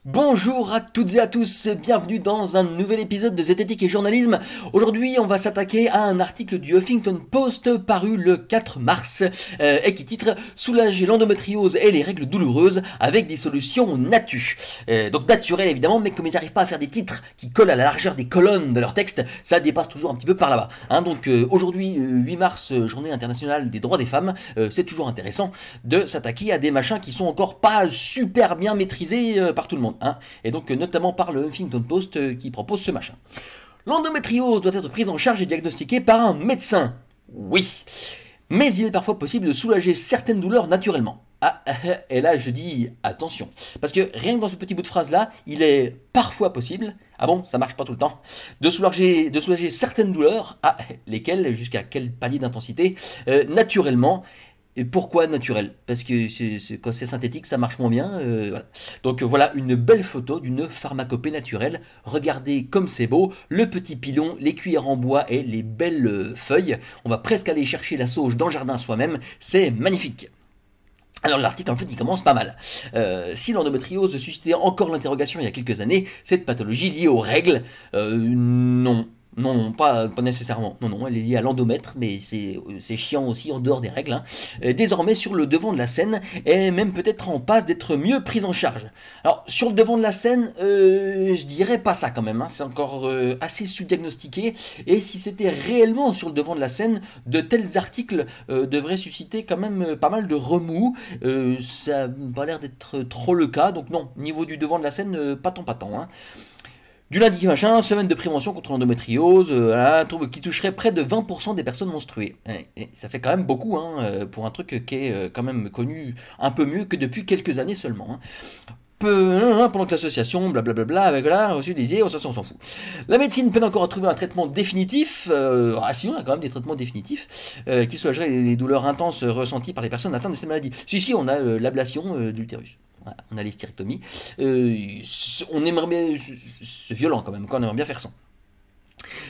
Bonjour à toutes et à tous, bienvenue dans un nouvel épisode de Zététique et Journalisme. Aujourd'hui, on va s'attaquer à un article du Huffington Post paru le 4 mars et qui titre Soulager l'endométriose et les règles douloureuses avec des solutions donc naturelles évidemment, mais comme ils n'arrivent pas à faire des titres qui collent à la largeur des colonnes de leur texte, ça dépasse toujours un petit peu par là-bas. Aujourd'hui, 8 mars, journée internationale des droits des femmes, c'est toujours intéressant de s'attaquer à des machins qui sont encore pas super bien maîtrisés par tout le monde. Et donc notamment par le Huffington Post qui propose ce machin. L'endométriose doit être prise en charge et diagnostiquée par un médecin. Oui. Mais il est parfois possible de soulager certaines douleurs naturellement. Et là je dis attention. Parce que rien que dans ce petit bout de phrase là, il est parfois possible, ah bon, ça marche pas tout le temps, de soulager certaines douleurs, lesquelles, jusqu'à quel palier d'intensité, naturellement. Et pourquoi naturel? Parce que quand c'est synthétique, ça marche moins bien. Voilà. Donc voilà une belle photo d'une pharmacopée naturelle. Regardez comme c'est beau, le petit pilon, les cuillères en bois et les belles feuilles. On va presque aller chercher la sauge dans le jardin soi-même. C'est magnifique. Alors l'article en fait il commence pas mal. Si l'endométriose suscitait encore l'interrogation il y a quelques années, cette pathologie liée aux règles, non. Non, pas nécessairement. Non, elle est liée à l'endomètre, mais c'est chiant aussi en dehors des règles. Désormais sur le devant de la scène, et même peut-être en passe d'être mieux prise en charge. Alors sur le devant de la scène, je dirais pas ça quand même. C'est encore assez sous-diagnostiqué. Et si c'était réellement sur le devant de la scène, de tels articles devraient susciter quand même pas mal de remous. Ça n'a pas l'air d'être trop le cas. Donc non, niveau du devant de la scène, pas tant. Du lundi machin, semaine de prévention contre l'endométriose, un trouble qui toucherait près de 20% des personnes menstruées. Et ça fait quand même beaucoup pour un truc qui est quand même connu un peu mieux que depuis quelques années seulement. Pendant que l'association, blablabla, avec là, reçu des idées, on s'en fout. La médecine peine encore à trouver un traitement définitif, si on a quand même des traitements définitifient, qui soulageraient les douleurs intenses ressenties par les personnes atteintes de cette maladie. Si, on a l'ablation de l'utérus. Voilà, on a l'hystérectomie. On aimerait bien, c'est violent quand même, on aimerait bien faire ça.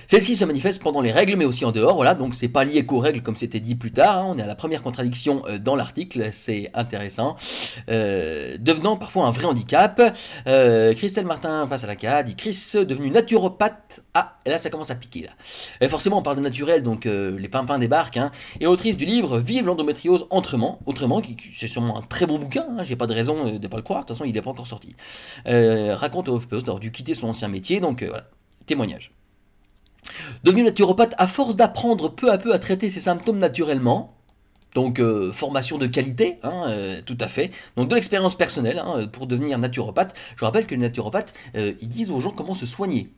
Celle-ci se manifeste pendant les règles, mais aussi en dehors, voilà, donc c'est pas lié qu'aux règles comme c'était dit plus tard, on est à la première contradiction dans l'article, c'est intéressant, devenant parfois un vrai handicap. Christelle Martin passe à la CAD, dit Chris, devenu naturopathe, et là ça commence à piquer, là. Et forcément on parle de naturel, donc les pimpins débarquent, et autrice du livre Vive l'endométriose autrement, c'est sûrement un très bon bouquin, j'ai pas de raison de pas le croire, de toute façon il est pas encore sorti. Raconte au HuffPost d'avoir dû quitter son ancien métier, donc voilà, témoignage. Devenu naturopathe à force d'apprendre peu à peu à traiter ses symptômes naturellement, donc formation de qualité, tout à fait, donc de l'expérience personnelle pour devenir naturopathe. Je rappelle que les naturopathes, ils disent aux gens comment se soigner,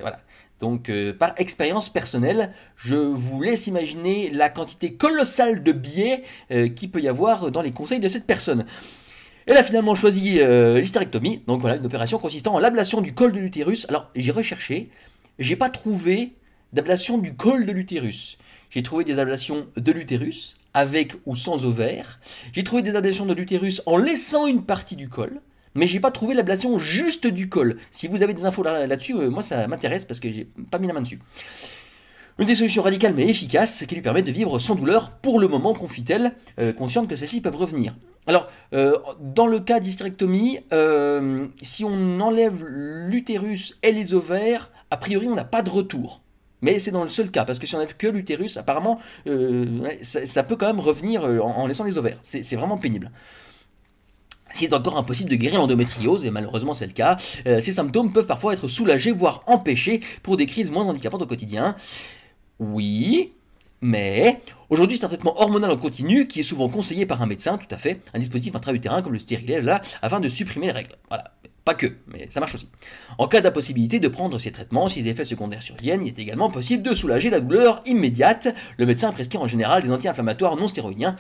voilà. Donc par expérience personnelle, je vous laisse imaginer la quantité colossale de biais qu'il peut y avoir dans les conseils de cette personne. Elle a finalement choisi l'hystérectomie, donc voilà, une opération consistant en l'ablation du col de l'utérus. Alors j'ai recherché, j'ai pas trouvé d'ablation du col de l'utérus. J'ai trouvé des ablations de l'utérus, avec ou sans ovaire. J'ai trouvé des ablations de l'utérus en laissant une partie du col. Mais j'ai pas trouvé l'ablation juste du col. Si vous avez des infos là-dessus, moi ça m'intéresse parce que j'ai pas mis la main dessus. Une des solutions radicales mais efficaces qui lui permet de vivre sans douleur pour le moment, confie-t-elle, consciente que celles-ci peuvent revenir. Alors, dans le cas d'hystérectomie, si on enlève l'utérus et les ovaires, a priori on n'a pas de retour. Mais c'est dans le seul cas, parce que si on enlève que l'utérus, apparemment, ça peut quand même revenir en laissant les ovaires. C'est vraiment pénible. S'il est encore impossible de guérir l'endométriose, et malheureusement c'est le cas, ces symptômes peuvent parfois être soulagés, voire empêchés, pour des crises moins handicapantes au quotidien. Oui, mais aujourd'hui c'est un traitement hormonal en continu qui est souvent conseillé par un médecin, tout à fait, un dispositif intra-utérin comme le stérilet, là, afin de supprimer les règles. Voilà. Pas que, mais ça marche aussi. En cas d'impossibilité de prendre ces traitements, si les effets secondaires surviennent, il est également possible de soulager la douleur immédiate. Le médecin prescrit en général des anti-inflammatoires non stéroïdiens,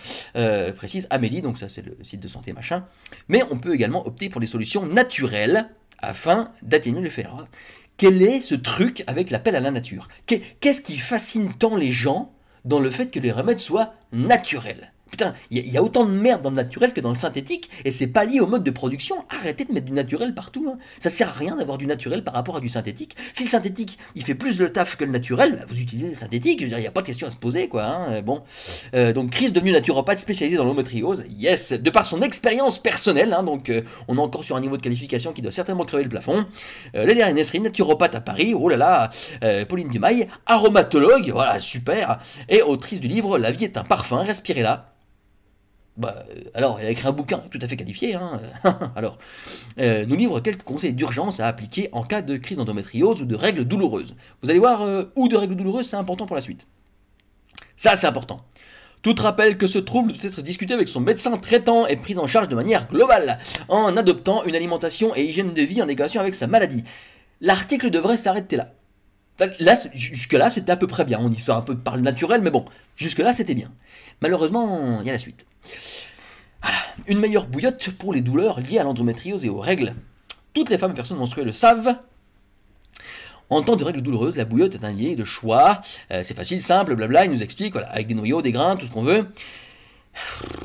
précise Amélie, donc ça c'est le site de santé machin. Mais on peut également opter pour des solutions naturelles afin d'atténuer l'effet. Alors, quel est ce truc avec l'appel à la nature? Qu'est-ce qui fascine tant les gens dans le fait que les remèdes soient naturels? Putain, il y a autant de merde dans le naturel que dans le synthétique, et c'est pas lié au mode de production. Arrêtez de mettre du naturel partout. Hein. Ça sert à rien d'avoir du naturel par rapport à du synthétique. Si le synthétique, il fait plus le taf que le naturel, bah vous utilisez le synthétique. Je veux dire, il n'y a pas de question à se poser, quoi. Hein. Bon, donc Chris, devenu naturopathe spécialisé dans l'endométriose, yes, de par son expérience personnelle. Hein, donc, on est encore sur un niveau de qualification qui doit certainement crever le plafond. Lélia Nesrine, naturopathe à Paris. Oh là là, Pauline Dumail, aromatologue, voilà, super, et autrice du livre La vie est un parfum, respirez-la. Bah, alors, elle a écrit un bouquin tout à fait qualifié, hein. Alors, nous livre quelques conseils d'urgence à appliquer en cas de crise d'endométriose ou de règles douloureuses. Vous allez voir, ou de règles douloureuses, c'est important pour la suite. Ça, c'est important. Tout rappelle que ce trouble doit être discuté avec son médecin traitant et pris en charge de manière globale, en adoptant une alimentation et hygiène de vie en adéquation avec sa maladie. L'article devrait s'arrêter là. Là, jusque-là, c'était à peu près bien. On y fait un peu par le naturel, mais bon, jusque-là, c'était bien. Malheureusement, il y a la suite. Voilà. Une meilleure bouillotte pour les douleurs liées à l'endométriose et aux règles. Toutes les femmes et personnes menstruées le savent. En temps de règles douloureuses, la bouillotte est un lié de choix. C'est facile, simple, blabla. Il nous explique, voilà, avec des noyaux, des grains, tout ce qu'on veut.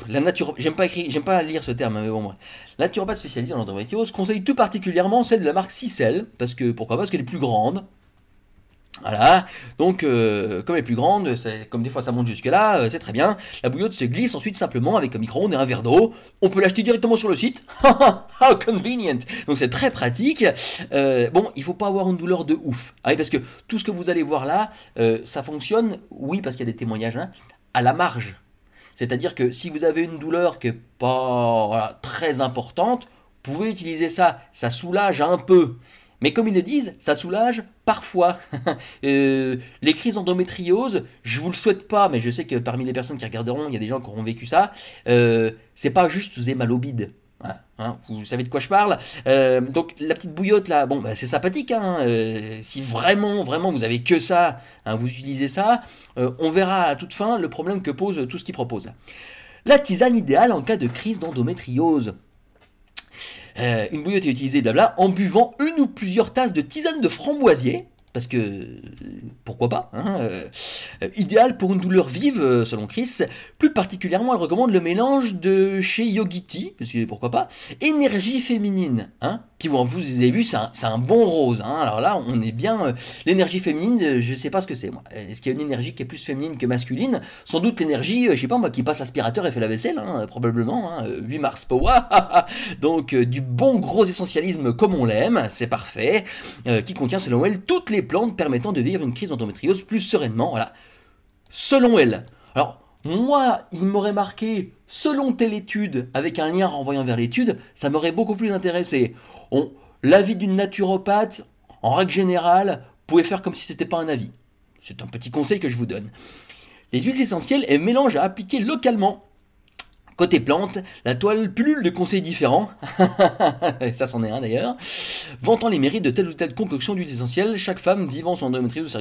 La j'aime pas lire ce terme, mais bon, moi. La naturopathe spécialisée en endométriose conseille tout particulièrement celle de la marque Sicel, parce que pourquoi pas, parce qu'elle est plus grande. Voilà, donc comme elle est plus grande, comme des fois ça monte jusque là, c'est très bien. La bouillotte se glisse ensuite simplement avec un micro-ondes et un verre d'eau. On peut l'acheter directement sur le site. How convenient. Donc c'est très pratique. Bon, il faut pas avoir une douleur de ouf. Ah oui, parce que tout ce que vous allez voir là, ça fonctionne, oui, parce qu'il y a des témoignages, hein, à la marge. C'est-à-dire que si vous avez une douleur qui n'est pas voilà, très importante, vous pouvez utiliser ça. Ça soulage un peu. Mais comme ils le disent, ça soulage parfois. Les crises d'endométriose, je vous le souhaite pas, mais je sais que parmi les personnes qui regarderont, il y a des gens qui auront vécu ça. C'est pas juste vous avez mal au bide. Voilà, hein, vous savez de quoi je parle. Donc la petite bouillotte là, bon, bah, c'est sympathique. Hein, si vraiment vous avez que ça, hein, vous utilisez ça, on verra à toute fin le problème que pose tout ce qu'ils proposent. La tisane idéale en cas de crise d'endométriose. Une bouillotte est utilisée, blabla, en buvant une ou plusieurs tasses de tisane de framboisier, parce que pourquoi pas, hein, idéal pour une douleur vive, selon Chris. Plus particulièrement, elle recommande le mélange de chez Yogiti, parce que pourquoi pas, énergie féminine. Hein. Puis bon, vous avez vu, c'est un bon rose. Hein. Alors là, on est bien. L'énergie féminine, je sais pas ce que c'est, moi. Est-ce qu'il y a une énergie qui est plus féminine que masculine? Sans doute l'énergie, je sais pas moi, qui passe aspirateur et fait la vaisselle, hein, probablement. Hein, 8 mars power. Donc, du bon gros essentialisme comme on l'aime, c'est parfait. Qui contient, selon elle, toutes les plantes permettant de vivre une crise d'endométriose plus sereinement. Voilà. Selon elle. Alors, moi, il m'aurait marqué selon telle étude, avec un lien renvoyant vers l'étude, ça m'aurait beaucoup plus intéressé. L'avis d'une naturopathe, en règle générale, vous pouvez faire comme si c'était pas un avis. C'est un petit conseil que je vous donne. Les huiles essentielles et mélanges à appliquer localement. Côté plante, la toile pullule de conseils différents, ça c'en est un d'ailleurs, vantant les mérites de telle ou telle concoction d'huiles essentielles, chaque femme vivant son endométriose,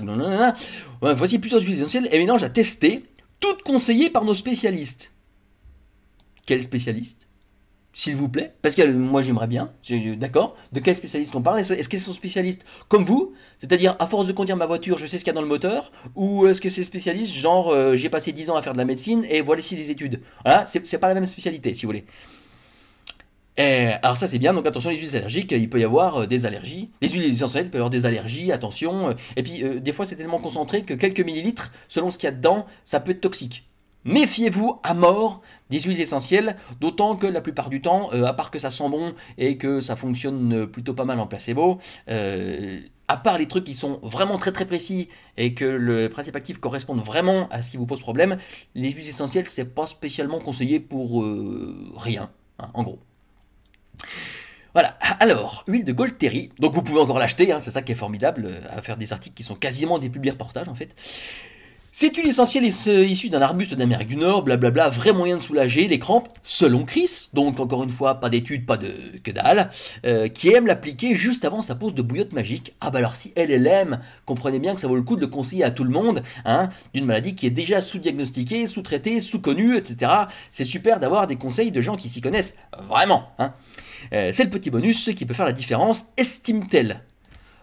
voici plusieurs huiles essentielles et mélanges à tester, toutes conseillées par nos spécialistes. Quels spécialistes ? S'il vous plaît, parce que moi j'aimerais bien, d'accord, de quels spécialistes on parle? Est-ce qu'ils sont spécialistes comme vous, c'est-à-dire à force de conduire ma voiture, je sais ce qu'il y a dans le moteur, ou est-ce que c'est spécialiste, genre j'ai passé 10 ans à faire de la médecine et voici les études? Voilà, c'est pas la même spécialité si vous voulez. Alors ça c'est bien, donc attention les huiles allergiques, il peut y avoir des allergies, les huiles essentielles, il peut y avoir des allergies, attention, et puis des fois c'est tellement concentré que quelques millilitres, selon ce qu'il y a dedans, ça peut être toxique. Méfiez-vous à mort des huiles essentielles, d'autant que la plupart du temps, à part que ça sent bon et que ça fonctionne plutôt pas mal en placebo, à part les trucs qui sont vraiment très très précis et que le principe actif corresponde vraiment à ce qui vous pose problème, les huiles essentielles c'est pas spécialement conseillé pour rien, hein, en gros. Voilà, alors, huile de Golteri, donc vous pouvez encore l'acheter, hein, c'est ça qui est formidable, à faire des articles qui sont quasiment des publi-reportages en fait. Cette huile essentielle est issue d'un arbuste d'Amérique du Nord, blablabla, vrai moyen de soulager les crampes, selon Chris, donc encore une fois, pas d'études, pas de que dalle, qui aime l'appliquer juste avant sa pause de bouillotte magique. Ah bah alors si elle aime, comprenez bien que ça vaut le coup de le conseiller à tout le monde, hein, d'une maladie qui est déjà sous-diagnostiquée, sous-traitée, sous-connue, etc. C'est super d'avoir des conseils de gens qui s'y connaissent vraiment. Hein. C'est le petit bonus qui peut faire la différence, estime-t-elle.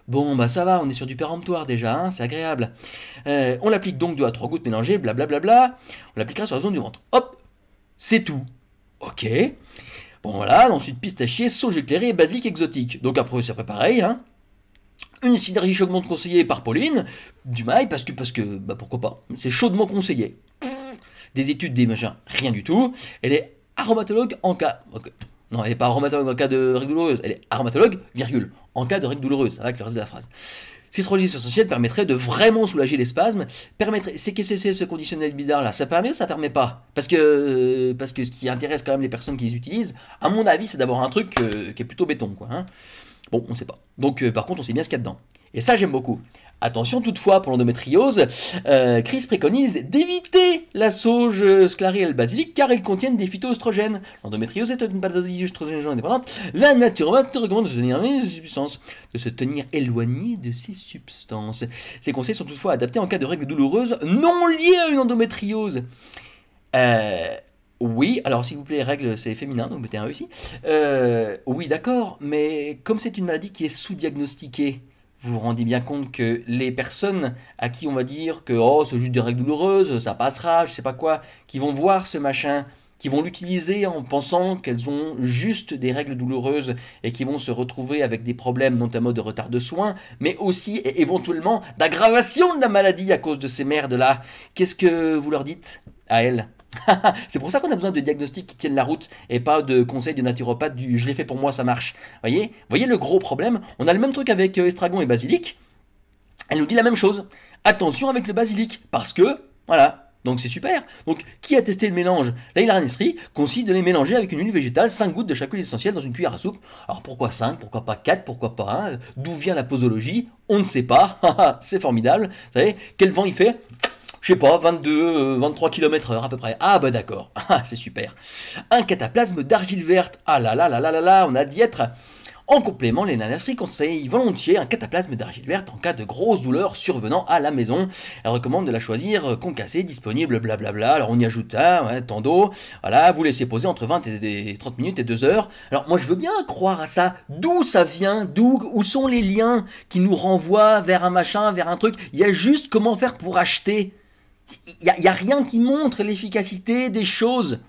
Bon, bah ça va, on est sur du péremptoire déjà, hein, c'est agréable. On l'applique donc 2 à 3 gouttes mélangées, blablabla. On l'appliquera sur la zone du ventre. Hop, c'est tout. Ok. Bon voilà, ensuite pistachier, sauge éclairée et basilic exotique. Donc après c'est après pareil, hein. Une synergie chaudement conseillée par Pauline, du mail, parce que bah pourquoi pas, c'est chaudement conseillé. Des études, des machins, rien du tout. Elle est aromatologue en cas... Okay. Non, elle n'est pas aromatologue en cas de règle douloureuse, elle est aromatologue, virgule, en cas de règle douloureuse, avec le reste de la phrase. Cette religion essentielle permettrait de vraiment soulager les spasmes, permettrait... C'est ce conditionnel bizarre là, ça permet ou ça permet pas parce que ce qui intéresse quand même les personnes qui les utilisent, à mon avis, c'est d'avoir un truc qui est plutôt béton, quoi, hein. Bon, on ne sait pas. Donc, par contre, on sait bien ce qu'il y a dedans. Et ça, j'aime beaucoup. Attention toutefois, pour l'endométriose, Chris préconise d'éviter la sauge sclarée et le basilic car elles contiennent des phytoestrogènes. L'endométriose est une pathologie œstrogène indépendante. La naturopathe recommande de se tenir éloigné de ces substances. De se tenir éloigné de ces substances. Ces conseils sont toutefois adaptés en cas de règles douloureuses non liées à une endométriose. Oui, alors s'il vous plaît, règles, c'est féminin, donc mettez un E ici. Oui, d'accord, mais comme c'est une maladie qui est sous-diagnostiquée, vous vous rendez bien compte que les personnes à qui on va dire que oh, c'est juste des règles douloureuses, ça passera, je sais pas quoi, qui vont voir ce machin, qui vont l'utiliser en pensant qu'elles ont juste des règles douloureuses et qui vont se retrouver avec des problèmes notamment de retard de soins, mais aussi et éventuellement d'aggravation de la maladie à cause de ces merdes-là. Qu'est-ce que vous leur dites à elles? C'est pour ça qu'on a besoin de diagnostics qui tiennent la route et pas de conseils de naturopathe du je l'ai fait pour moi, ça marche. Voyez le gros problème? On a le même truc avec estragon et basilic. Elle nous dit la même chose. Attention avec le basilic, parce que, voilà, donc c'est super. Donc, qui a testé le mélange? Leila Ranesri consiste de les mélanger avec une huile végétale, 5 gouttes de chaque huile essentielle dans une cuillère à soupe. Alors pourquoi 5? Pourquoi pas 4? Pourquoi pas 1? D'où vient la posologie? On ne sait pas. C'est formidable. Vous savez, quel vent il fait? Je sais pas, 22, 23 km/h à peu près. Ah bah d'accord, c'est super. Un cataplasme d'argile verte. Ah là là là là là là, on a d'y être. En complément, les Nanesri conseillent volontiers un cataplasme d'argile verte en cas de grosses douleurs survenant à la maison. Elle recommande de la choisir concassée, disponible, blablabla. Alors on y ajoute un tant d'eau. Voilà, vous laissez poser entre 20 et 30 minutes et 2 heures. Alors moi je veux bien croire à ça. D'où ça vient? Où sont les liens qui nous renvoient vers un machin, vers un truc? Il y a juste comment faire pour acheter. Il n'y a rien qui montre l'efficacité des choses.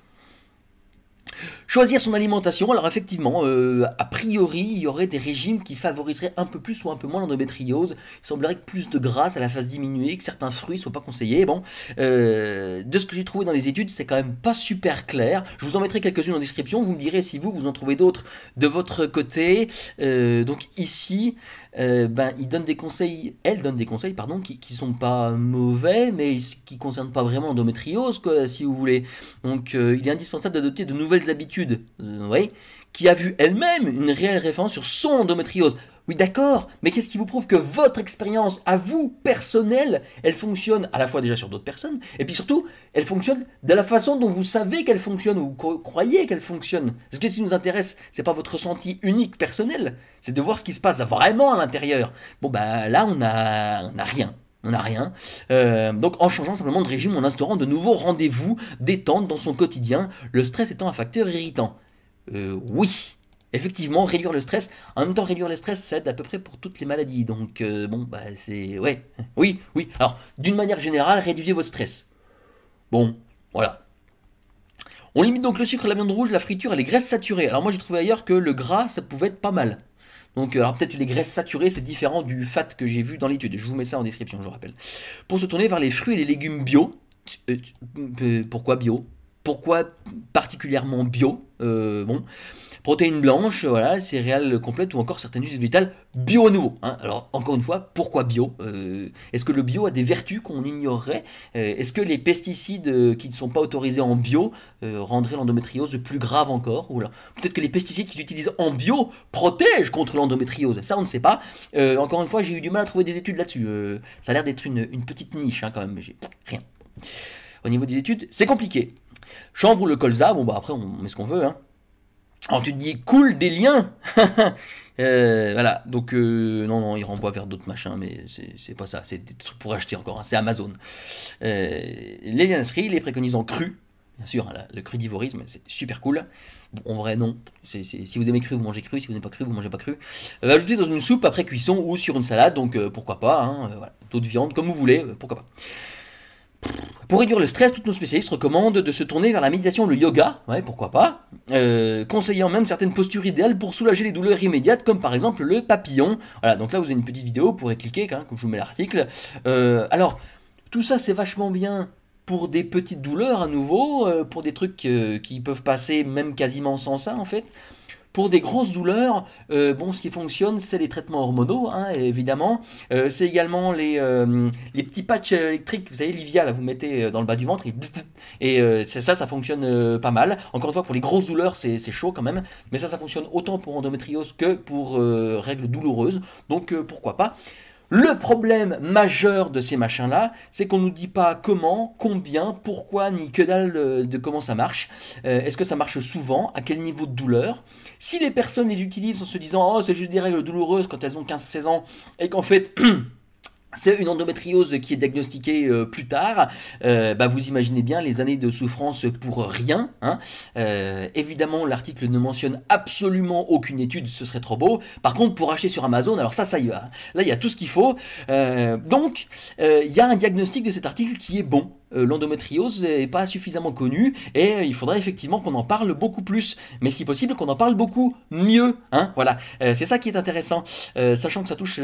Choisir son alimentation, alors effectivement, a priori, il y aurait des régimes qui favoriseraient un peu plus ou un peu moins l'endométriose. Il semblerait que plus de gras, à la fasse diminuer, que certains fruits ne soient pas conseillés. Bon, de ce que j'ai trouvé dans les études, c'est quand même pas super clair. Je vous en mettrai quelques-unes en description, vous me direz si vous en trouvez d'autres de votre côté. Donc ici, il donne des conseils, elle donne des conseils, pardon, qui sont pas mauvais, mais qui concernent pas vraiment l'endométriose, quoi, si vous voulez. Donc il est indispensable d'adopter de nouvelles habitudes, oui, qui a vu elle-même une réelle référence sur son endométriose. Oui, d'accord, mais qu'est-ce qui vous prouve que votre expérience, à vous, personnelle, elle fonctionne à la fois déjà sur d'autres personnes, et puis surtout, elle fonctionne de la façon dont vous savez qu'elle fonctionne, ou vous croyez qu'elle fonctionne. Parce que ce qui nous intéresse, c'est pas votre ressenti unique personnel, c'est de voir ce qui se passe vraiment à l'intérieur. Bon, bah là, on a rien. On n'a rien. Donc en changeant simplement de régime, en instaurant de nouveaux rendez-vous détente dans son quotidien, le stress étant un facteur irritant. Oui, effectivement, réduire le stress. En même temps, réduire le stress, ça aide à peu près pour toutes les maladies. Donc c'est... Ouais, oui. Alors, d'une manière générale, réduisez votre stress. Bon, voilà. On limite donc le sucre, la viande rouge, la friture et les graisses saturées. Alors moi, j'ai trouvé ailleurs que le gras, ça pouvait être pas mal. Donc, alors peut-être les graisses saturées, c'est différent du fat que j'ai vu dans l'étude. Je vous mets ça en description, je vous rappelle. Pour se tourner vers les fruits et les légumes bio. Pourquoi bio? Pourquoi particulièrement bio? Bon. Protéines blanches, voilà, céréales complètes ou encore certaines huiles végétales bio à nouveau. Hein. Alors, encore une fois, pourquoi bio? Est-ce que le bio a des vertus qu'on ignorerait? Est-ce que les pesticides qui ne sont pas autorisés en bio rendraient l'endométriose plus grave encore? Ou peut-être que les pesticides qu'ils utilisent en bio protègent contre l'endométriose. Ça, on ne sait pas. Encore une fois, j'ai eu du mal à trouver des études là-dessus. Ça a l'air d'être une petite niche, hein, quand même. J'ai rien. Au niveau des études, c'est compliqué. Chanvre ou le colza, bon bah après, on met ce qu'on veut, hein. Alors tu te dis, cool, des liens. Voilà, donc non, il renvoie vers d'autres machins, mais c'est pas ça, c'est des trucs pour acheter encore, hein, c'est Amazon. Les lianeries, les préconisant crus, bien sûr, hein, le crudivorisme, c'est super cool. Bon, en vrai, non, si vous aimez cru, vous mangez cru, si vous n'aimez pas cru, vous mangez pas cru. Ajoutez dans une soupe après cuisson ou sur une salade, donc pourquoi pas, hein, voilà, d'autres viandes, comme vous voulez, pourquoi pas. Pour réduire le stress, tous nos spécialistes recommandent de se tourner vers la méditation, le yoga, ouais, pourquoi pas, conseillant même certaines postures idéales pour soulager les douleurs immédiates, comme par exemple le papillon. Voilà, donc là vous avez une petite vidéo, vous pourrez cliquer, hein, comme je vous mets l'article. Alors, tout ça c'est vachement bien pour des petites douleurs à nouveau, pour des trucs qui peuvent passer même quasiment sans ça en fait. Pour des grosses douleurs, bon, ce qui fonctionne, c'est les traitements hormonaux, hein, évidemment. C'est également les petits patchs électriques, vous savez, Livia, là, vous mettez dans le bas du ventre, et ça fonctionne pas mal. Encore une fois, pour les grosses douleurs, c'est chaud quand même, mais ça fonctionne autant pour endométriose que pour règles douloureuses, donc pourquoi pas. Le problème majeur de ces machins-là, c'est qu'on ne nous dit pas comment, combien, pourquoi, ni que dalle de comment ça marche. Est-ce que ça marche souvent? À quel niveau de douleur? Si les personnes les utilisent en se disant « Oh, c'est juste des règles douloureuses quand elles ont 15-16 ans » et qu'en fait... c'est une endométriose qui est diagnostiquée plus tard, bah vous imaginez bien les années de souffrance pour rien. Hein. Évidemment, l'article ne mentionne absolument aucune étude, ce serait trop beau. Par contre, pour acheter sur Amazon, alors ça y va. Là, il y a tout ce qu'il faut. Donc, il y a un diagnostic de cet article qui est bon. L'endométriose n'est pas suffisamment connue et il faudrait effectivement qu'on en parle beaucoup plus, mais si possible qu'on en parle beaucoup mieux. Hein, voilà, c'est ça qui est intéressant, sachant que ça touche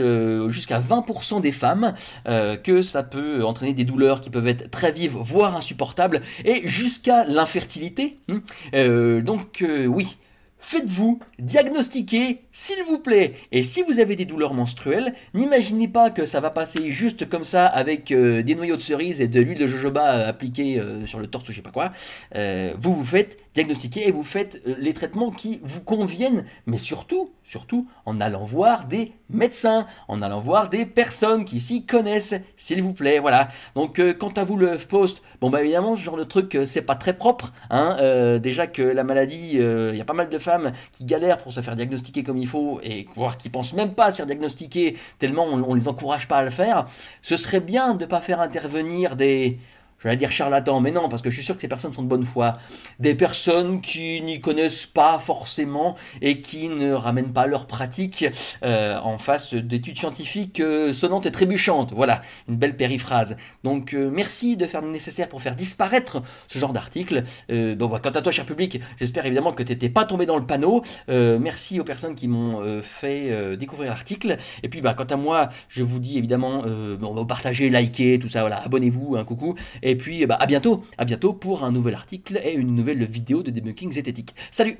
jusqu'à 20% des femmes, que ça peut entraîner des douleurs qui peuvent être très vives, voire insupportables, et jusqu'à l'infertilité. Donc oui. Faites-vous diagnostiquer, s'il vous plaît. Et si vous avez des douleurs menstruelles, n'imaginez pas que ça va passer juste comme ça avec des noyaux de cerise et de l'huile de jojoba appliquée sur le torse ou je sais pas quoi. Vous vous faites diagnostiquer et vous faites les traitements qui vous conviennent, mais surtout en allant voir des médecins, en allant voir des personnes qui s'y connaissent, s'il vous plaît, voilà. Donc quant à vous le HuffPost, bon bah évidemment ce genre de truc c'est pas très propre, hein. Déjà que la maladie, il y a pas mal de femmes qui galèrent pour se faire diagnostiquer comme il faut et voire qui pensent même pas à se faire diagnostiquer tellement on les encourage pas à le faire. Ce serait bien de pas faire intervenir des... j'allais dire charlatans, mais non, parce que je suis sûr que ces personnes sont de bonne foi. Des personnes qui n'y connaissent pas forcément et qui ne ramènent pas leur pratique en face d'études scientifiques sonnantes et trébuchantes. Voilà, une belle périphrase. Donc merci de faire le nécessaire pour faire disparaître ce genre d'article. Bon, bah, quant à toi, cher public, j'espère évidemment que tu n'étais pas tombé dans le panneau. Merci aux personnes qui m'ont fait découvrir l'article. Et puis, bah, quant à moi, je vous dis évidemment, on va partager, liker, tout ça, voilà, abonnez-vous, un coucou. Et puis, bah, à bientôt pour un nouvel article et une nouvelle vidéo de debunking zététique. Salut!